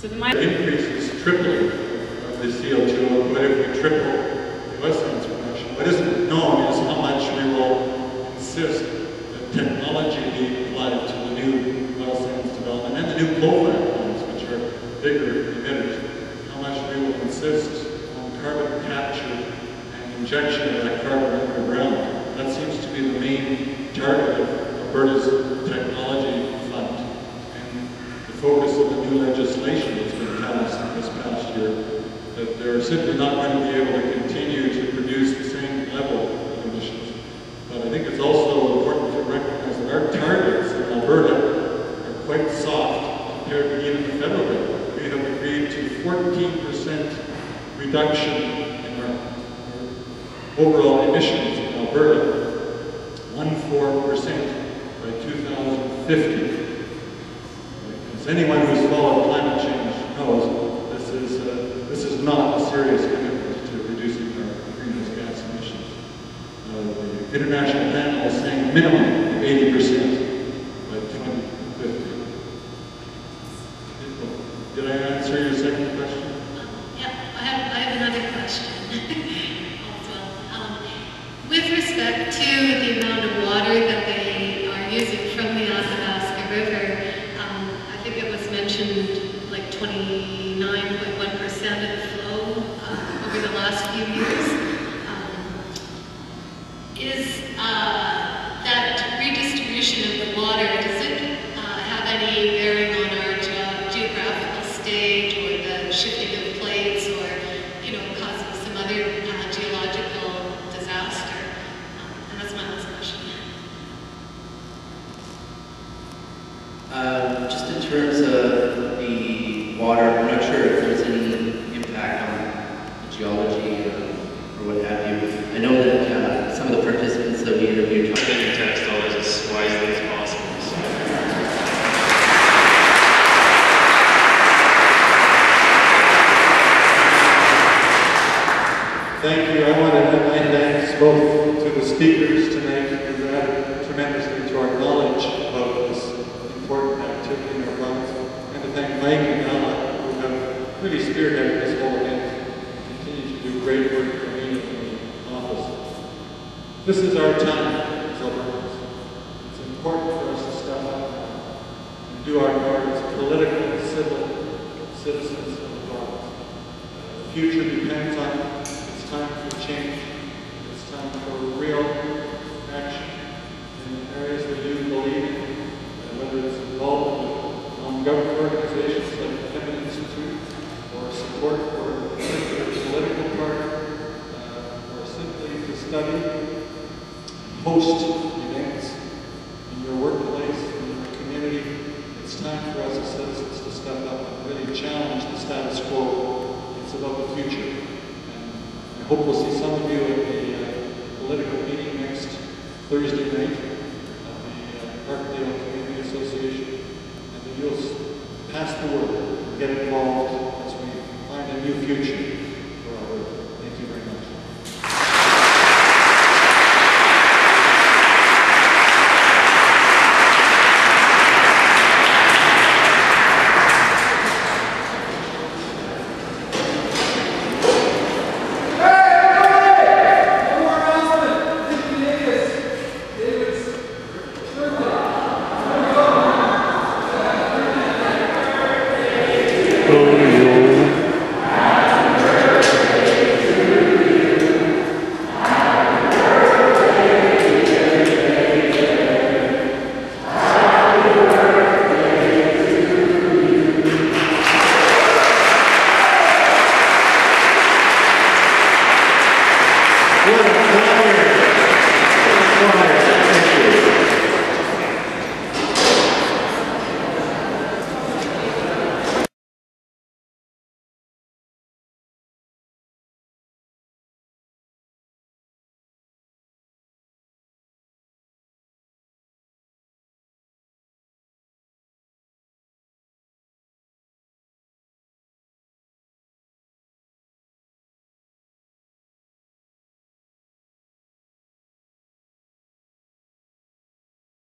So the increase is tripling of the CO2 output if we triple the oil sands production. What isn't known is how much we will insist that technology be applied to the new oil sands development and the new coal-fired plants, which are bigger emitters. How much we will insist on carbon capture and injection of that carbon underground. That seems to be the main target of Alberta's technology fund. And the focus of the new legislation that's been passed this past year, that they're simply not going to be able to continue to produce the same level of emissions. But I think it's also important to recognize that our targets in Alberta are quite soft compared to even the federal government. We have agreed to 14% reduction in our overall emissions in Alberta, 14% by 2050. As anyone who's followed climate change knows, this is not a serious commitment to reducing our greenhouse gas emissions. The International Panel is saying a minimum of 80% by 2050. Did I answer your second question? Yeah, I have another question as well. With respect to the amount of water that they are using from the Athabasca River, I think it was mentioned like 29.1% of the flow over the last few years. Is that redistribution of the water, does it have any bearing on our geographical state or the shifting of plates or, causing some other geological disaster? And that's my last question. Just in terms of the water, I'm not sure if there's any impact on the geology or what have you. I know that some of the participants that we interviewed I think your text always as wisely as possible. So. Thank you. I want to add my thanks both to the speakers tonight who added tremendously to our knowledge about this important activity in our province, and to thank Mike and Anna who have really spearheaded this whole event and continue to do great work for me in the office. This is our time as Albertans. It's important for us to step up and do our part as political and civil citizens of the province. The future depends on it. It's time for change. It's time for real action in the areas that you believe in, whether it's involvement with non-government organizations like the Kevin Institute, or support for a particular political party, or simply to study, host events in your workplace, in your community. It's time for us as citizens to step up and really challenge the status quo. It's about the future. And I hope we'll see some of you at the political meeting next Thursday night at the Parkdale Community Association, and that you'll pass the word and get involved as we find a new future for Alberta. Thank you very much. What